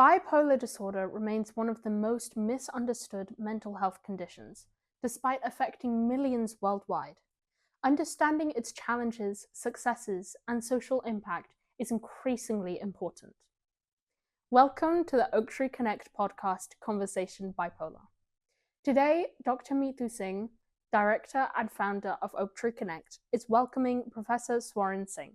Bipolar disorder remains one of the most misunderstood mental health conditions, despite affecting millions worldwide. Understanding its challenges, successes, and social impact is increasingly important. Welcome to the Oaktree Connect podcast, Conversation Bipolar. Today, Dr. Meetu Singh, Director and Founder of Oaktree Connect, is welcoming Professor Swaran Singh.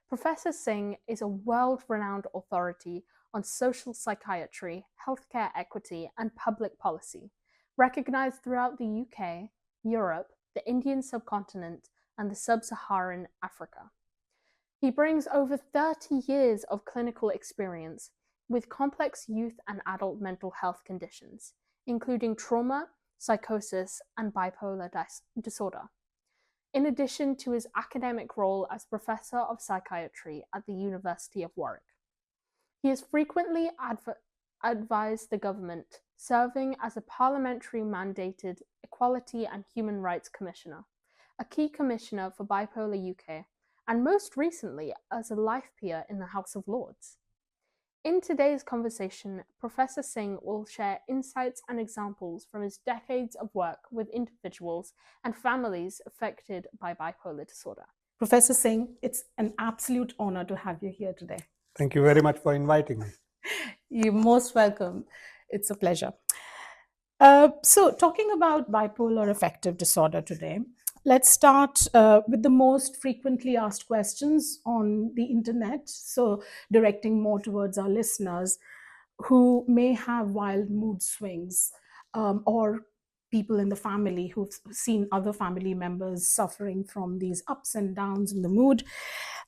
Professor Singh is a world-renowned authority on social psychiatry, healthcare equity, and public policy, recognized throughout the UK, Europe, the Indian subcontinent, and the sub-Saharan Africa. He brings over 30 years of clinical experience with complex youth and adult mental health conditions, including trauma, psychosis, and bipolar disorder. In addition to his academic role as Professor of Psychiatry at the University of Warwick. He has frequently advised the government, serving as a parliamentary mandated Equality and Human Rights Commissioner, a key commissioner for Bipolar UK, and most recently as a life peer in the House of Lords. In today's conversation, Professor Singh will share insights and examples from his decades of work with individuals and families affected by bipolar disorder. Professor Singh, it's an absolute honor to have you here today. Thank you very much for inviting me. You're most welcome. It's a pleasure. So talking about bipolar affective disorder today, let's start with the most frequently asked questions on the internet. So directing more towards our listeners who may have wild mood swings or people in the family who've seen other family members suffering from these ups and downs in the mood,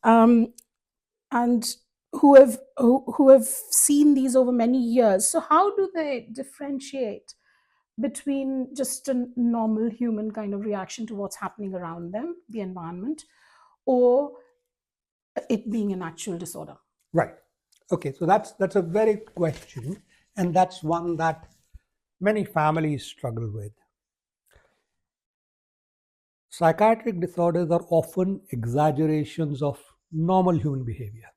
and who have seen these over many years. So how do they differentiate between just a normal human kind of reaction to what's happening around them, the environment, or it being an actual disorder? Right. Okay, so that's a very good question, and that's one that many families struggle with. Psychiatric disorders are often exaggerations of normal human behavior.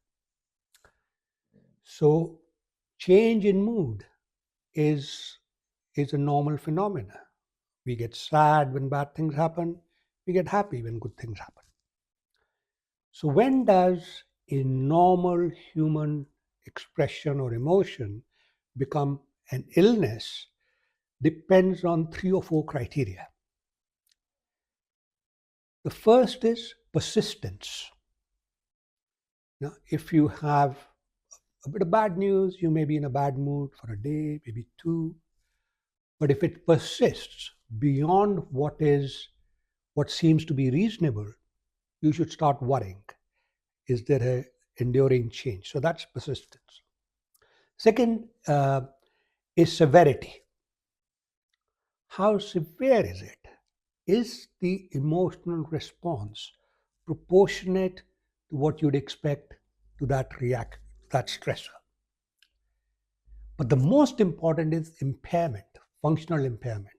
So change in mood is a normal phenomena. We get sad when bad things happen. We get happy when good things happen. So when does a normal human expression or emotion become an illness depends on 3 or 4 criteria. The first is persistence. Now, if you have a bit of bad news, you may be in a bad mood for a day, maybe 2. But if it persists beyond what seems to be reasonable, you should start worrying. Is there an enduring change? So that's persistence. Second is severity. How severe is it? Is the emotional response proportionate to what you'd expect to that stressor? But the most important is impairment, functional impairment.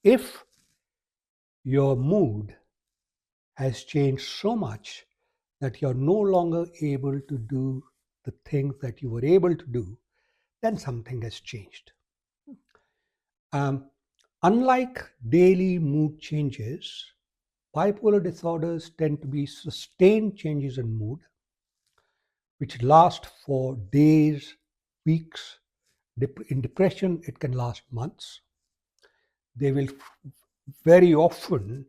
If your mood has changed so much that you're no longer able to do the things that you were able to do, then something has changed. Unlike daily mood changes, bipolar disorders tend to be sustained changes in mood, which last for days, weeks. In depression, it can last months. They will very often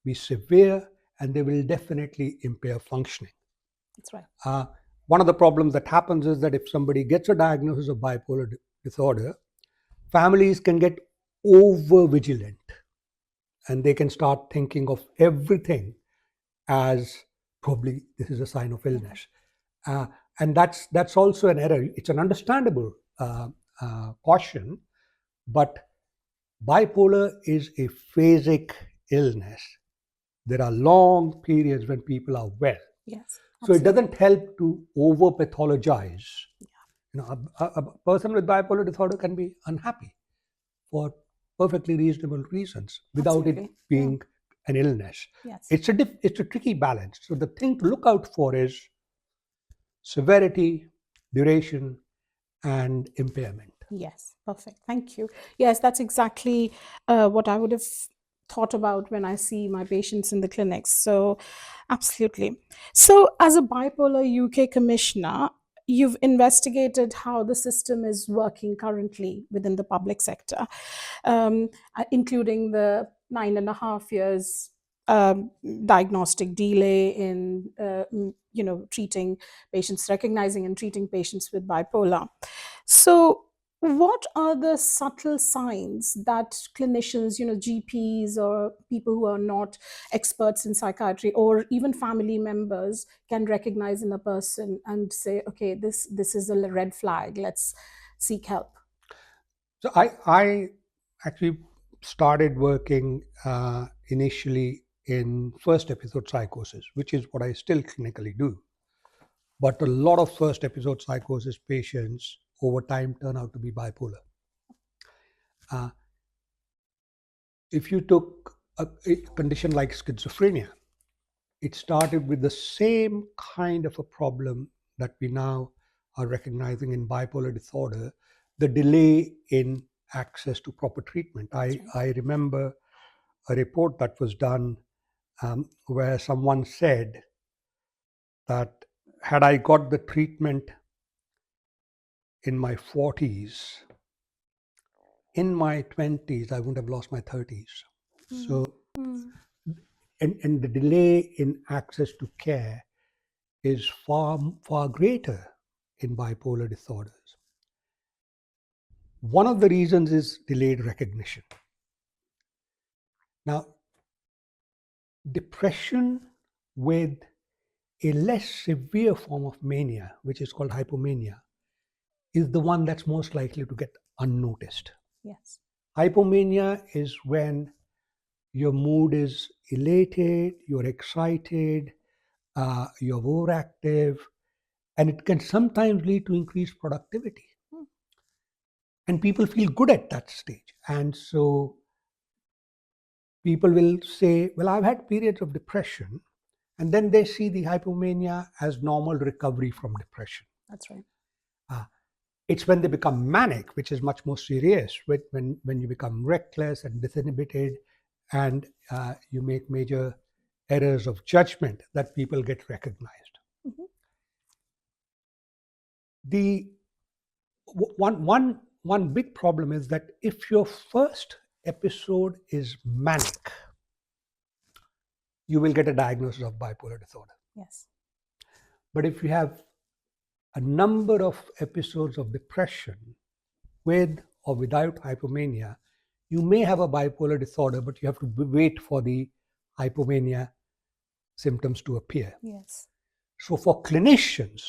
be severe, and they will definitely impair functioning. That's right. One of the problems that happens is that if somebody gets a diagnosis of bipolar disorder, families can get over vigilant, and they can start thinking of everything as probably this is a sign of illness. And that's also an error. It's an understandable caution, but bipolar is a phasic illness. There are long periods when people are well. Yes. So it doesn't help to over pathologize. Yeah. A person with bipolar disorder can be unhappy for perfectly reasonable reasons without it being an illness. Yes. It's a tricky balance. So the thing to look out for is severity, duration, and impairment. Yes, perfect. Thank you. Yes, that's exactly what I would have thought about when I see my patients in the clinics. So, absolutely. So, as a bipolar UK commissioner, you've investigated how the system is working currently within the public sector, including the 9.5 years um, diagnostic delay in treating patients, recognizing and treating patients with bipolar. So what are the subtle signs that clinicians, GPs or people who are not experts in psychiatry or even family members can recognize in a person and say, okay, this is a red flag, let's seek help? So I actually started working initially in first episode psychosis, which is what I still clinically do. But a lot of first episode psychosis patients over time turn out to be bipolar. If you took a condition like schizophrenia, it started with the same kind of a problem that we now are recognizing in bipolar disorder, the delay in access to proper treatment. I remember a report that was done where someone said that had I got the treatment in my 40s, in my 20s, I wouldn't have lost my 30s. So, and the delay in access to care is far, far greater in bipolar disorders. One of the reasons is delayed recognition. Now, depression with a less severe form of mania, which is called hypomania, is the one that's most likely to get unnoticed. Yes. Hypomania is when your mood is elated, you're excited, you're overactive, and it can sometimes lead to increased productivity. And people feel good at that stage. And so people will say, well, I've had periods of depression. And then they see the hypomania as normal recovery from depression. That's right. It's when they become manic, which is much more serious, when you become reckless and disinhibited and you make major errors of judgment, that people get recognized. Mm-hmm. The one big problem is that if your first episode is manic, you will get a diagnosis of bipolar disorder. Yes. But if you have a number of episodes of depression with or without hypomania, you may have a bipolar disorder, but you have to wait for the hypomania symptoms to appear. Yes. So for clinicians,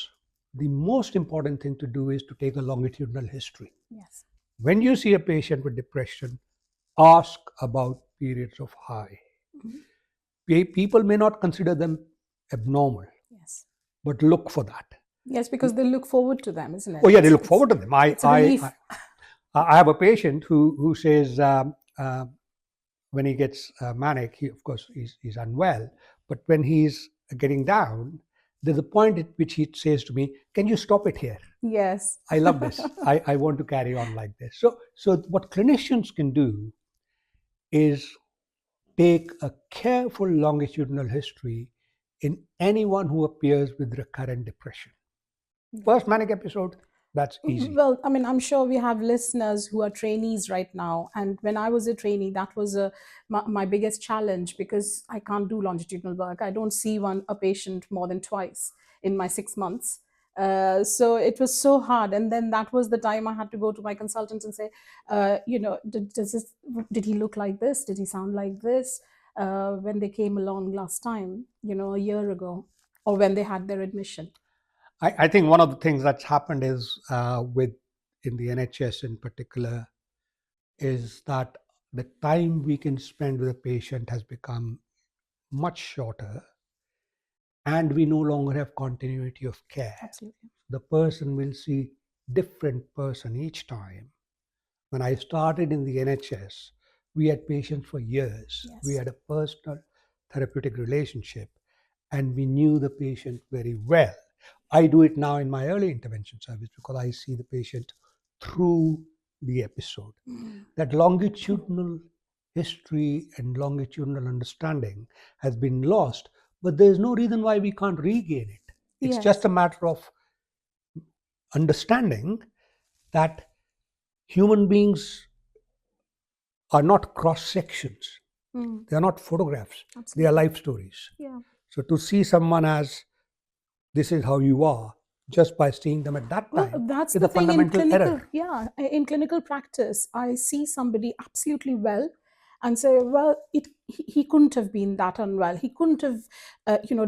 the most important thing to do is to take a longitudinal history. Yes. When you see a patient with depression, ask about periods of high. Mm-hmm. People may not consider them abnormal, yes, but look for that. Yes, because they look forward to them, isn't it? Oh yeah, they look forward to them. I have a patient who says when he gets manic, he, of course, he's unwell. But when he's getting down, there's a point at which he says to me, "Can you stop it here?" Yes. I love this. I want to carry on like this. So what clinicians can do is take a careful longitudinal history in anyone who appears with recurrent depression. First manic episode, that's easy. Well, I mean, I'm sure we have listeners who are trainees right now. And when I was a trainee, that was my biggest challenge, because I can't do longitudinal work. I don't see a patient more than twice in my 6 months. So it was so hard. And then that was the time I had to go to my consultant and say, did he look like this? Did he sound like this? When they came along last time, a year ago, or when they had their admission. I think one of the things that's happened is in the NHS in particular, is that the time we can spend with a patient has become much shorter, and we no longer have continuity of care. Absolutely. The person will see different person each time. When I started in the NHS, we had patients for years. Yes. We had a personal therapeutic relationship, and we knew the patient very well. I do it now in my early intervention service because I see the patient through the episode. That longitudinal history and longitudinal understanding has been lost, but there's no reason why we can't regain it. It's Yes. just a matter of understanding that human beings are not cross sections. They are not photographs. Absolutely. They are life stories. Yeah. So to see someone as this is how you are, just by seeing them at that time, Well, that's is the a thing in fundamental clinical. error. Yeah, in clinical practice, I see somebody absolutely well, and say, well, he couldn't have been that unwell. He couldn't have,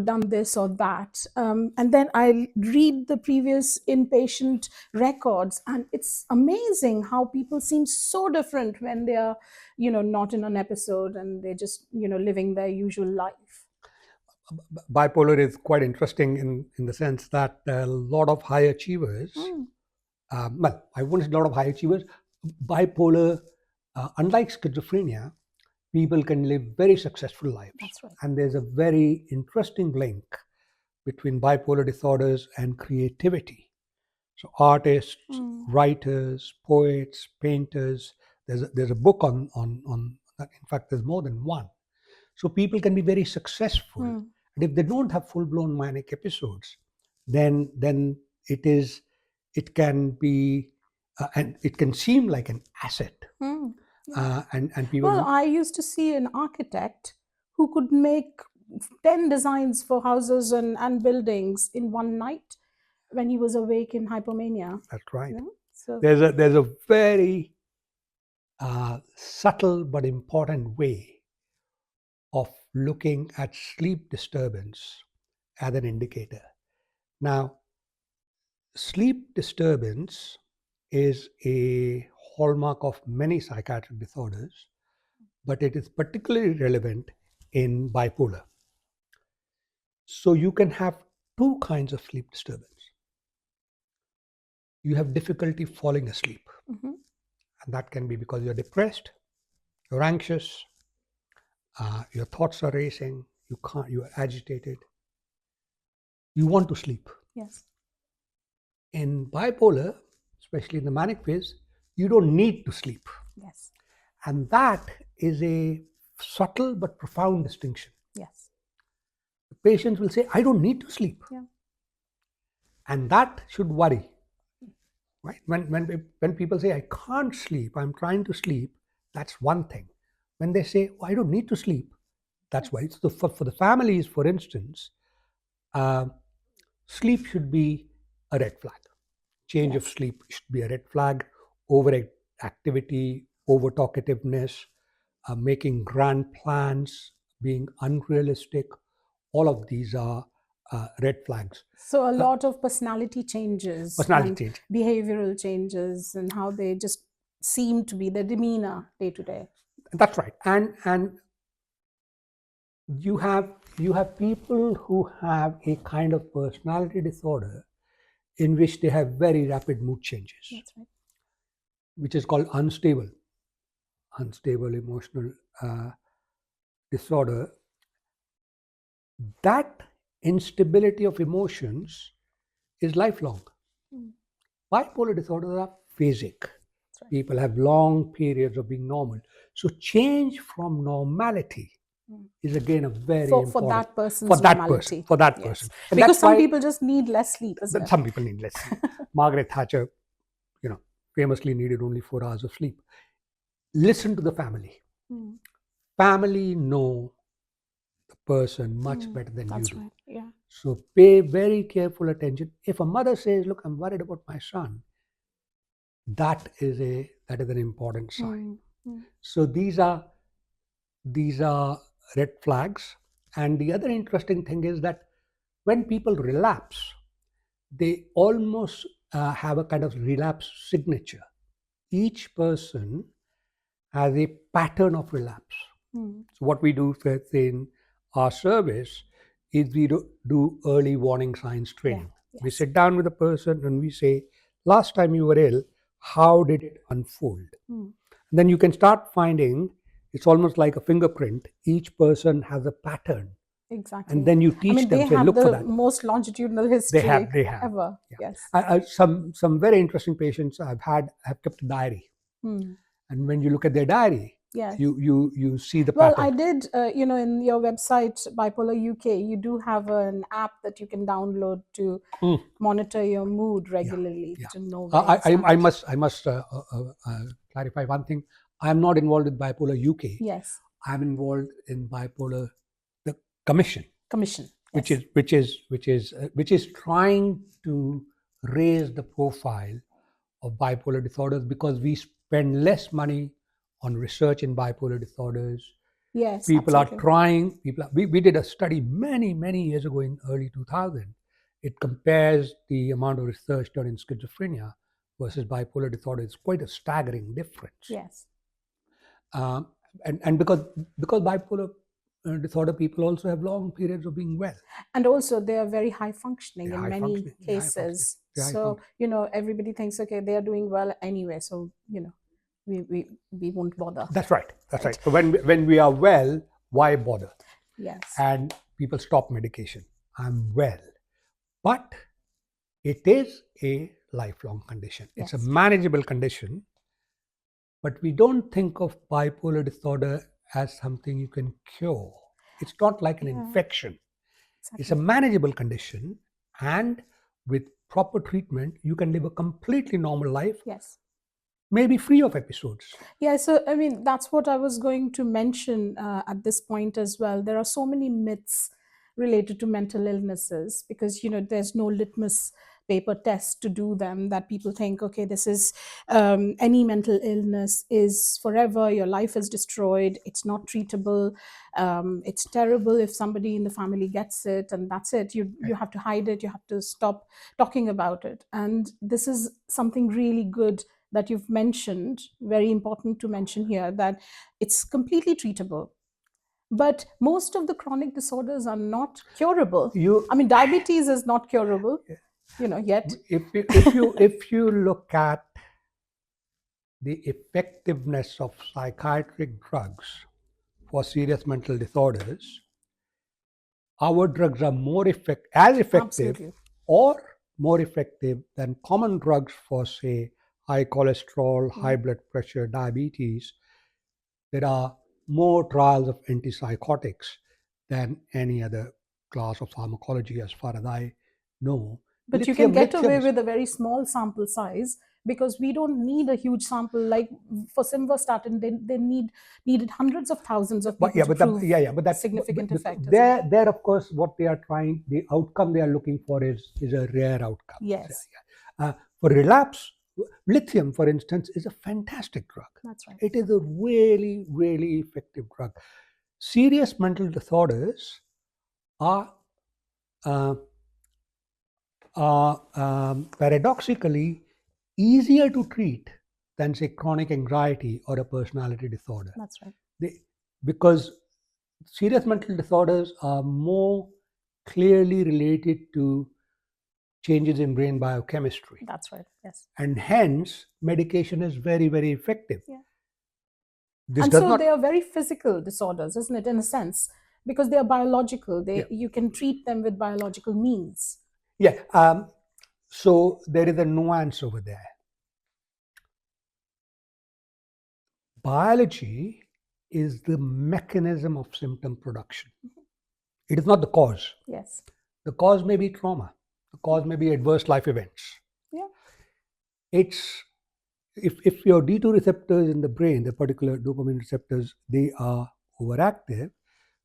done this or that. And then I read the previous inpatient records, and it's amazing how people seem so different when they are, not in an episode and they're just, living their usual life. Bipolar is quite interesting in the sense that a lot of high achievers, well, I wouldn't say a lot of high achievers, bipolar, unlike schizophrenia, people can live very successful lives. That's right. And there's a very interesting link between bipolar disorders and creativity. So artists, writers, poets, painters, there's a book on that. In fact, there's more than one. So people can be very successful. And if they don't have full-blown manic episodes, then it can be and it can seem like an asset. And people. Well, I used to see an architect who could make 10 designs for houses and buildings in one night when he was awake in hypomania. That's right. So There's a very subtle but important way of looking at sleep disturbance as an indicator. Now, sleep disturbance is a hallmark of many psychiatric disorders, but it is particularly relevant in bipolar. So you can have two kinds of sleep disturbance. You have difficulty falling asleep, and that can be because you're depressed, you're anxious, your thoughts are racing, you are agitated, you want to sleep. yes. In bipolar, especially in the manic phase, you don't need to sleep. Yes. And that is a subtle but profound distinction. Yes. The patients will say, I don't need to sleep. Yeah. And that should worry. Right? When people say, I can't sleep, I'm trying to sleep, that's one thing. When they say, I don't need to sleep, that's why. So for the families, for instance, sleep should be a red flag. Change of sleep should be a red flag. Overactivity, over talkativeness, making grand plans, being unrealistic, all of these are red flags. So a lot of personality changes, behavioral changes, and how they just seem to be, their demeanor day to day. That's right. And you have people who have a kind of personality disorder in which they have very rapid mood changes. That's right. Which is called unstable emotional disorder. That instability of emotions is lifelong. Bipolar disorders are phasic. Right. People have long periods of being normal. So change from normality is again a very important for that person's for that normality. person. And because some people just need less sleep, isn't it? Some people need less sleep. Margaret Thatcher, famously needed only 4 hours of sleep. Listen to the family. Family know the person much better than you do. Right. Yeah. So pay very careful attention. If a mother says, look, I'm worried about my son, that is an important sign. So these are red flags. And the other interesting thing is that when people relapse, they almost have a kind of relapse signature. Each person has a pattern of relapse. So what we do in our service is we do early warning signs training. Yeah. We sit down with a person and we say, last time you were ill, how did it unfold? And then you can start finding, it's almost like a fingerprint. Each person has a pattern Exactly. And then you teach them, they say, have look for the that. most longitudinal history They have. ever. Yeah. Yes. Some very interesting patients I've kept a diary. And when you look at their diary, Yes. you see the Well, pattern. I did, in your website, Bipolar UK, you do have an app that you can download to monitor your mood regularly to know where it's at. I must clarify one thing. I'm not involved with Bipolar UK. Yes. I'm involved in Bipolar the Commission, Yes. which is trying to raise the profile of bipolar disorders, because we spend less money on research in bipolar disorders. Yes, People absolutely. are trying. We did a study many years ago in early 2000. It compares the amount of research done in schizophrenia versus bipolar disorder. It's quite a staggering difference. Yes. And because bipolar disorder people also have long periods of being well. And also they are very high functioning in high many functioning, cases. They're high So, everybody thinks, okay, they are doing well anyway. So, we won't bother. That's right. So when we are well, why bother? Yes. And people stop medication. I'm well. But it is a lifelong condition. It's a manageable condition. But we don't think of bipolar disorder as something you can cure. It's not like an infection. Exactly. It's a manageable condition. And with proper treatment, you can live a completely normal life. Yes. Maybe free of episodes. Yeah, so that's what I was going to mention at this point as well. There are so many myths related to mental illnesses because, there's no litmus paper test to do them, that people think, okay, this is any mental illness is forever, your life is destroyed, it's not treatable, it's terrible if somebody in the family gets it, and that's it. You have to hide it, you have to stop talking about it. And this is something really good that you've mentioned, very important to mention here, that it's completely treatable. But most of the chronic disorders are not curable. Diabetes is not curable, yet. If you look at the effectiveness of psychiatric drugs for serious mental disorders, our drugs are as effective Absolutely. or more effective than common drugs for, say, high cholesterol, high blood pressure, diabetes. There are more trials of antipsychotics than any other class of pharmacology, as far as I know. But you can get away with a very small sample size because we don't need a huge sample. Like for simvastatin, they needed hundreds of thousands of people to prove significant effect. There, of course, what they are trying, the outcome they are looking for is a rare outcome. Yes. For relapse, lithium, for instance, is a fantastic drug. That's right. It is a really, really effective drug. Serious mental disorders are paradoxically easier to treat than, say, chronic anxiety or a personality disorder. That's right. Because serious mental disorders are more clearly related to changes in brain biochemistry. That's right. Yes. And hence, medication is very, very effective. Yeah. So they are very physical disorders, isn't it, in a sense? Because they are biological. You can treat them with biological means. Yeah. So there is a nuance over there. Biology is the mechanism of symptom production. It is not the cause. Yes. The cause may be trauma. The cause may be adverse life events. Yeah. It's if your D2 receptors in the brain, the particular dopamine receptors, they are overactive,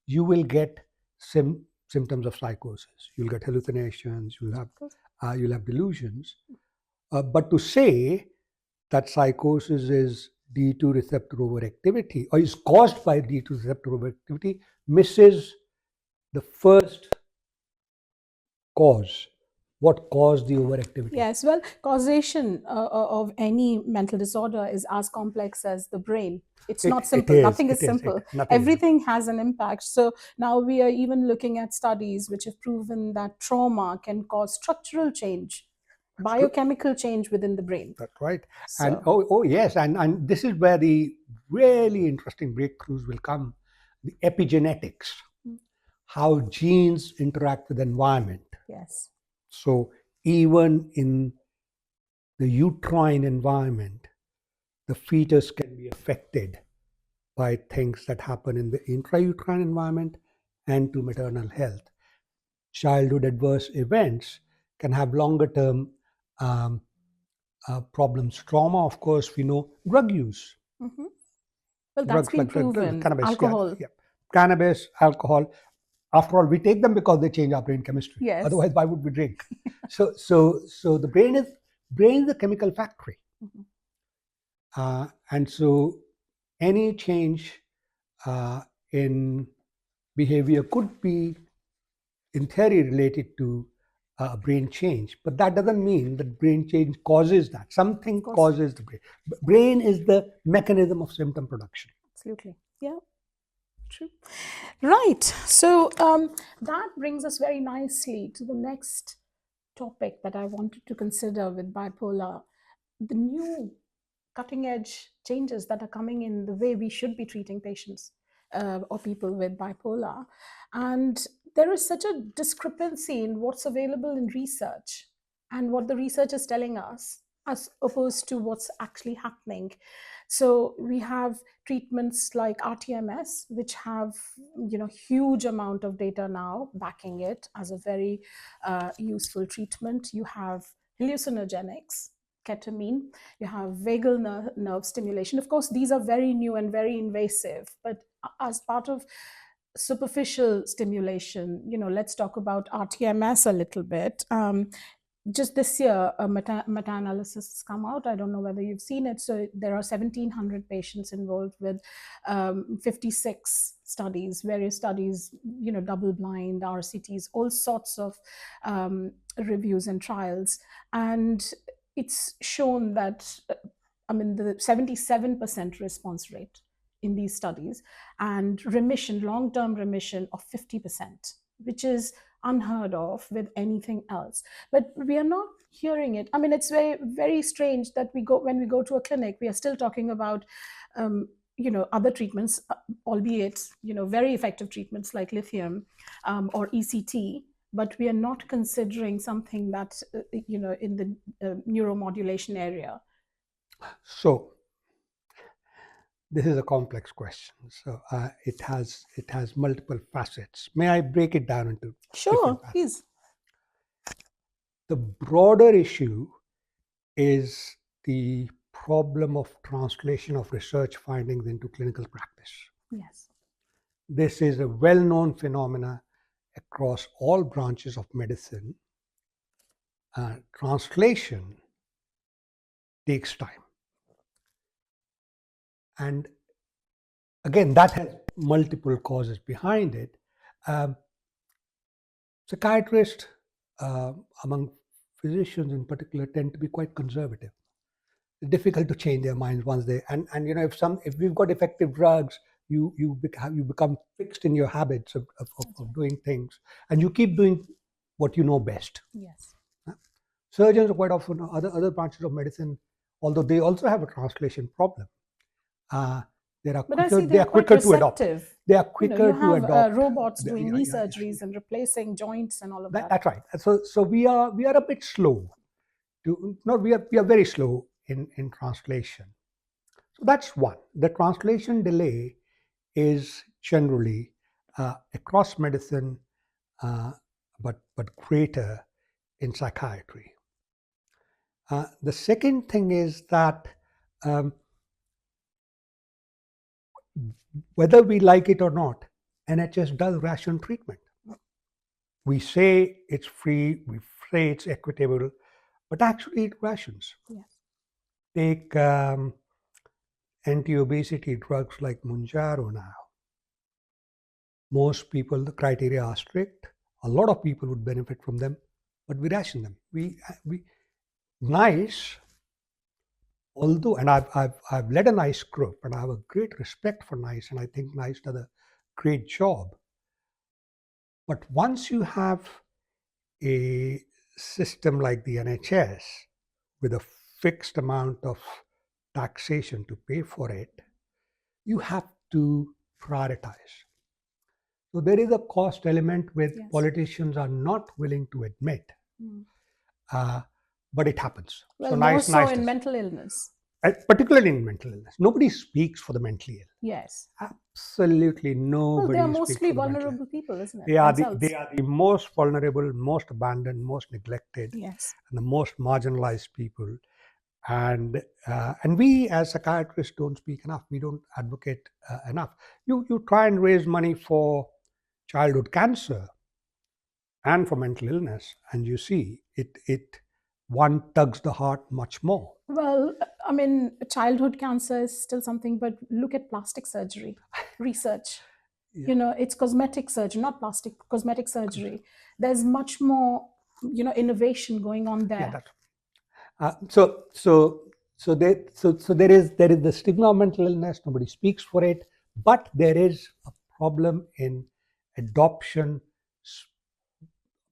you will get symptoms of psychosis. You'll get hallucinations. You'll have delusions. But to say that psychosis is D2 receptor overactivity or is caused by D2 receptor overactivity misses the first cause. What caused the overactivity? Yes, well, causation of any mental disorder is as complex as the brain. It's not simple. Nothing is simple. Everything has an impact. So now we are even looking at studies which have proven that trauma can cause structural change, biochemical change within the brain. That's right. So. And yes, and this is where the really interesting breakthroughs will come. The epigenetics. how genes interact with the environment. Yes. So even in the uterine environment, the fetus can be affected by things that happen in the intrauterine environment and to maternal health. Childhood adverse events can have longer term problems. Trauma, of course, we know. Drug use. Mm-hmm. Well, that's Drugs been like proven. cannabis. Alcohol. Yeah. Cannabis, alcohol. After all, we take them because they change our brain chemistry. Yes. Otherwise, why would we drink? So the brain is a chemical factory. Mm-hmm. And so any change in behavior could be, in theory, related to brain change. But that doesn't mean that brain change causes that. Something causes the brain. Brain is the mechanism of symptom production. Absolutely. Yeah. True. Right. So that brings us very nicely to the next topic that I wanted to consider with bipolar, the new cutting edge changes that are coming in the way we should be treating patients or people with bipolar. And there is such a discrepancy in what's available in research and what the research is telling us as opposed to what's actually happening. So we have treatments like rTMS, which have huge amount of data now backing it as a very useful treatment. You have hallucinogenics, ketamine, you have vagal nerve stimulation. Of course, these are very new and very invasive, but as part of superficial stimulation, let's talk about rTMS a little bit. Just this year, a meta-analysis has come out. I don't know whether you've seen it. So there are 1,700 patients involved with 56 studies, various studies, double-blind, RCTs, all sorts of reviews and trials. And it's shown that, the 77% response rate in these studies and remission, long-term remission of 50%, which is unheard of with anything else. But we are not hearing it. It's very, very strange that when we go to a clinic, we are still talking about, other treatments, albeit, very effective treatments like lithium or ECT, but we are not considering something that, in the neuromodulation area. So this is a complex question. So it has multiple facets. May I break it down into Sure, please. The broader issue is the problem of translation of research findings into clinical practice. Yes. This is a well-known phenomena across all branches of medicine. Translation takes time. And again, that has multiple causes behind it. Psychiatrists, among physicians in particular, tend to be quite conservative. It's difficult to change their minds once they and if we've got effective drugs, you become fixed in your habits of doing things, and you keep doing what you know best. Yes. Surgeons are quite often, other branches of medicine, although they also have a translation problem. They are quicker to adopt. They are quicker to adopt. Robots doing knee surgeries and replacing joints and all of that. That's right. So we are a bit slow. We are very slow in translation. So that's one. The translation delay is generally across medicine, but greater in psychiatry. The second thing is that whether we like it or not, NHS does ration treatment. We say it's free, we say it's equitable, but actually it rations. Yes. Take anti-obesity drugs like Mounjaro now. Most people, the criteria are strict. A lot of people would benefit from them, but we ration them. We NICE, although, and I've led a NICE group, and I have a great respect for NICE, and I think NICE does a great job. But once you have a system like the NHS with a fixed amount of taxation to pay for it, you have to prioritize. So there is a cost element which Yes. politicians are not willing to admit, but it happens. Well, so more nice, so nice in to- mental illness. particularly in mental illness. Nobody speaks for the mentally ill. Yes. Absolutely Well, nobody they are speaks mostly for the mentally ill. vulnerable people, isn't it? They are Themselves. the most vulnerable, most abandoned, most neglected, Yes. and the most marginalized people. And we as psychiatrists don't speak enough. We don't advocate enough. You try and raise money for childhood cancer and for mental illness, and you see it one tugs the heart much more. Well, I mean, childhood cancer is still something, but look at plastic surgery research. Yeah. You know, it's cosmetic surgery, not plastic, cosmetic surgery. There's much more, innovation going on there. Yeah, that's so there is the stigma of mental illness. Nobody speaks for it, but there is a problem in adoption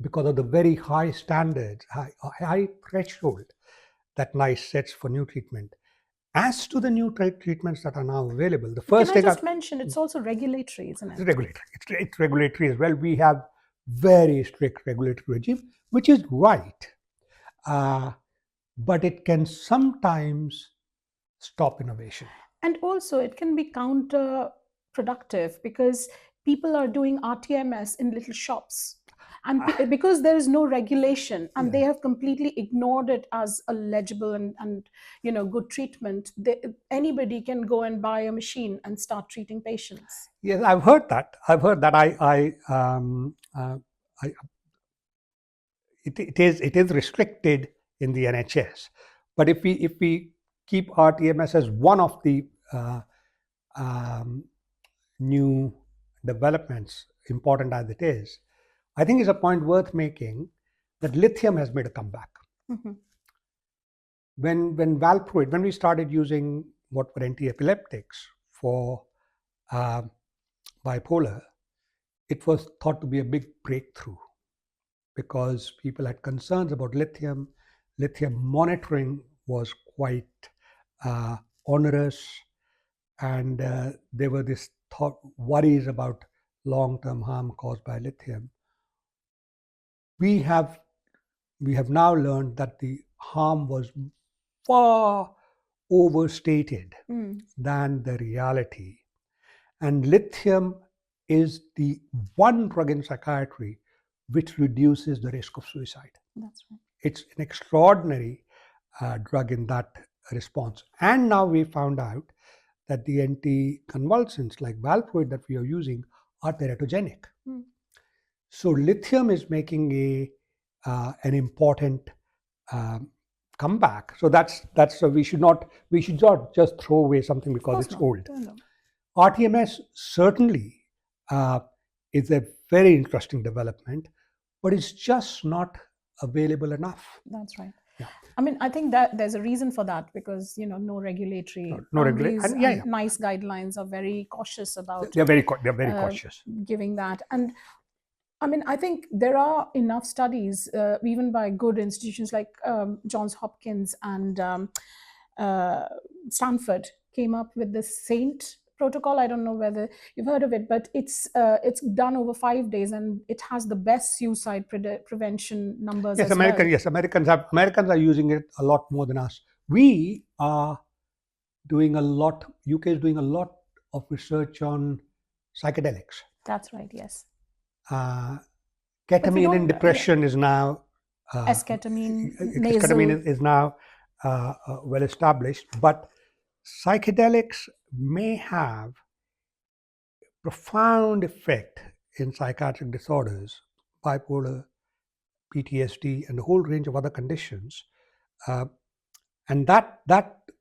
because of the very high standards, high threshold that NICE sets for new treatment. As to the new treatments that are now available, the first Can I thing just mention, it's also regulatory, isn't it? it's regulatory. It's regulatory as well. We have very strict regulatory regime, which is right, but it can sometimes stop innovation. And also, it can be counterproductive because people are doing rTMS in little shops. And because there is no regulation and they have completely ignored it as a legible and good treatment, anybody can go and buy a machine and start treating patients. Yes, I've heard that. It is restricted in the NHS, but if we keep rTMS as one of the new developments, important as it is, I think it's a point worth making that lithium has made a comeback. Mm-hmm. When valproate, when we started using what were anti-epileptics for bipolar, it was thought to be a big breakthrough because people had concerns about lithium. Lithium monitoring was quite onerous, and there were this worries about long-term harm caused by lithium. We have now learned that the harm was far overstated than the reality. And lithium is the one drug in psychiatry which reduces the risk of suicide. That's right. It's an extraordinary drug in that response. And now we found out that the anticonvulsants like valproate that we are using are teratogenic. So lithium is making an important comeback. So that's so we should not just throw away something because it's old. No. rTMS certainly is a very interesting development, but it's just not available enough. That's right. Yeah. I mean, I think that there's a reason for that because no regulatory boundaries and NICE guidelines are very cautious about. They're very cautious giving that. And I mean, I think there are enough studies, even by good institutions like Johns Hopkins and Stanford, came up with the SAINT protocol. I don't know whether you've heard of it, but it's done over 5 days and it has the best suicide prevention numbers. Yes, as well. Yes, Americans are using it a lot more than us. We are doing a lot. UK is doing a lot of research on psychedelics. That's right. Yes. Ketamine in depression is now esketamine. Ketamine is now well established, but psychedelics may have profound effect in psychiatric disorders, bipolar, PTSD, and a whole range of other conditions, and that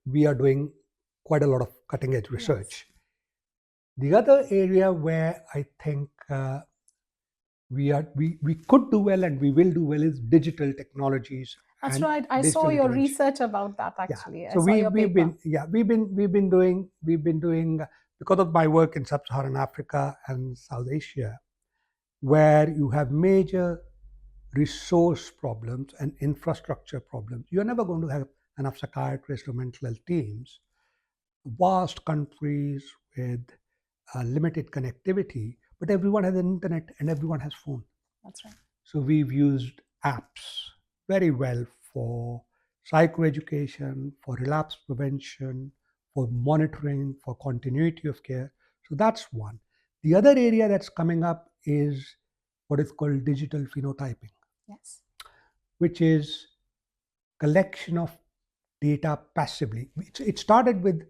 we are doing quite a lot of cutting edge research. Yes. The other area where I think we could do well and we will do well is digital technologies. That's right. I saw your research about that actually. Yeah. So we've been doing because of my work in Sub-Saharan Africa and South Asia, where you have major resource problems and infrastructure problems. You're never going to have enough psychiatrists or mental health teams. Vast countries with limited connectivity, but everyone has an internet and everyone has phone. That's right. So we've used apps very well for psychoeducation, for relapse prevention, for monitoring, for continuity of care. So that's one. The other area that's coming up is what is called digital phenotyping, Yes. which is collection of data passively. It started with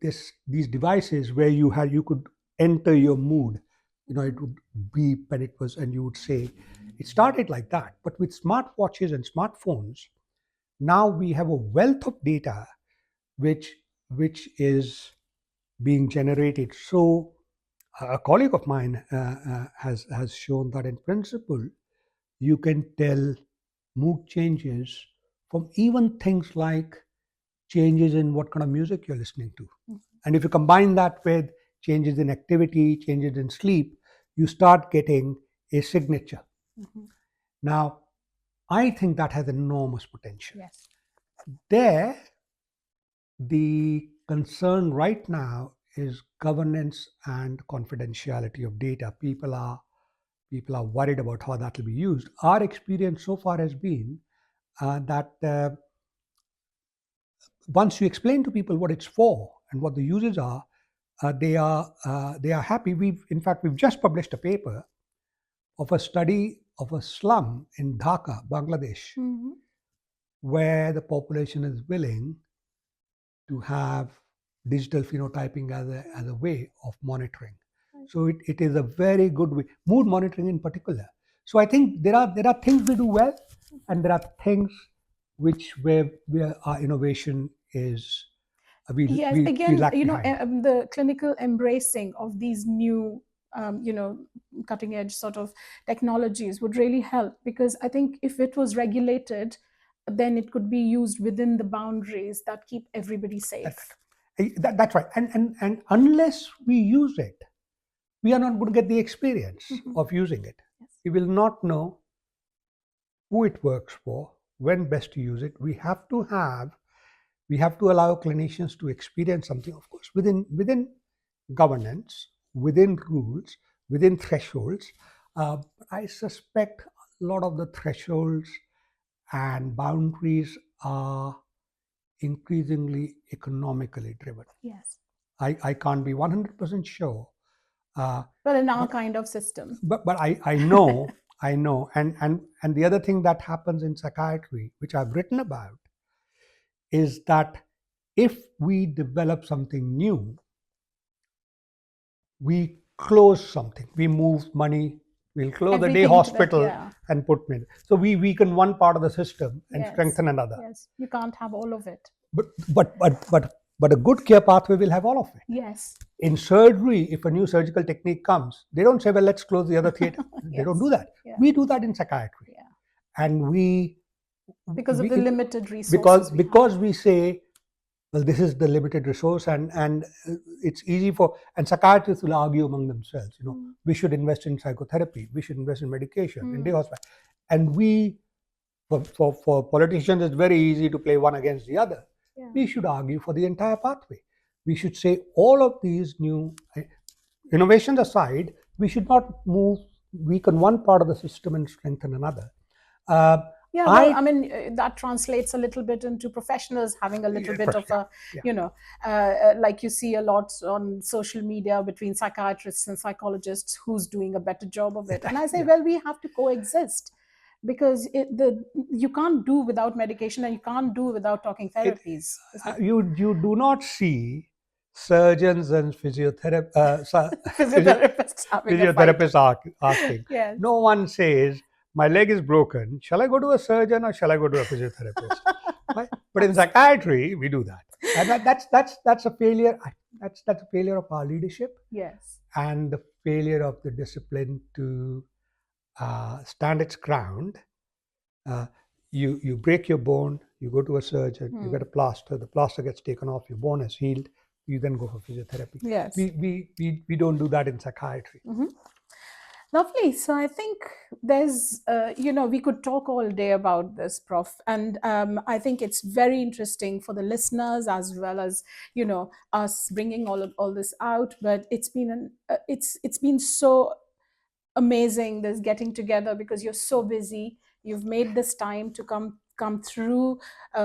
these devices where you could enter your mood. It would beep and you would say. It started like that, but with smartwatches and smartphones, now we have a wealth of data which is being generated. So a colleague of mine has shown that in principle you can tell mood changes from even things like changes in what kind of music you're listening to. And if you combine that with changes in activity, changes in sleep, you start getting a signature. Now, I think that has enormous potential. Yes. There, the concern right now is governance and confidentiality of data. People are worried about how that will be used. Our experience so far has been that once you explain to people what it's for and what the uses are, they are happy. We've just published a paper of a study of a slum in Dhaka, Bangladesh, where the population is willing to have digital phenotyping as a way of monitoring. So it is a very good way, mood monitoring in particular. So I think there are things we do well, and there are things where our innovation is. We Again, lack behind. the clinical embracing of these new, cutting edge sort of technologies would really help, because I think if it was regulated, then it could be used within the boundaries that keep everybody safe. That's right. And unless we use it, we are not going to get the experience of using it. Yes. We will not know who it works for, when best to use it. We have to allow clinicians to experience something, of course, within governance, within rules, within thresholds. I suspect a lot of the thresholds and boundaries are increasingly economically driven. Yes. I can't be 100% sure. But in our kind of system. But I know, and the other thing that happens in psychiatry, which I've written about, is that if we develop something new, we close something, we move money, we'll close the day hospital and put money. So we weaken one part of the system and strengthen another. Yes, you can't have all of it. But a good care pathway will have all of it. Yes. In surgery, if a new surgical technique comes, they don't say, well, let's close the other theater. They don't do that. Yeah. We do that in psychiatry. Yeah. And because of the limited resources. Because we say, well, this is the limited resource, and it's easy and psychiatrists will argue among themselves, we should invest in psychotherapy, we should invest in medication, in day hospital. And for politicians, it's very easy to play one against the other. Yeah. We should argue for the entire pathway. We should say all of these new innovations aside, we should not weaken one part of the system and strengthen another. That translates a little bit into professionals having a little bit of like you see a lot on social media between psychiatrists and psychologists, who's doing a better job of it. And I say, well, we have to coexist, because you can't do without medication, and you can't do without talking therapies. You do not see surgeons and physiotherapists asking. Yes. No one says, my leg is broken, shall I go to a surgeon or shall I go to a physiotherapist? Right? But in psychiatry, we do that. And that's a failure. That's a failure of our leadership. Yes. And the failure of the discipline to stand its ground. You break your bone, you go to a surgeon, you get a plaster, the plaster gets taken off, your bone is healed, you then go for physiotherapy. Yes. We don't do that in psychiatry. Lovely. So I think there's, we could talk all day about this, Prof. And I think it's very interesting for the listeners as well as, us bringing all this out. But it's been it's been so amazing, this getting together, because you're so busy. You've made this time to come through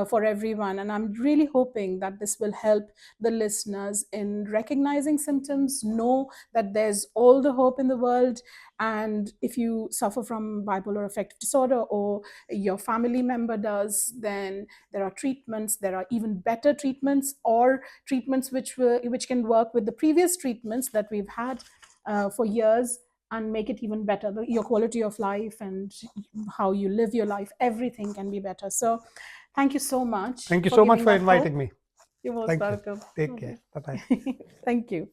for everyone, and I'm really hoping that this will help the listeners in recognizing symptoms, know that there's all the hope in the world. And if you suffer from bipolar affective disorder, or your family member does, then there are treatments. There are even better treatments, or treatments which can work with the previous treatments that we've had for years, and make it even better. Your quality of life and how you live your life, everything can be better. So thank you so much. Thank you so much for inviting me. You're most Thank you. welcome. Take care. Bye-bye. Thank you.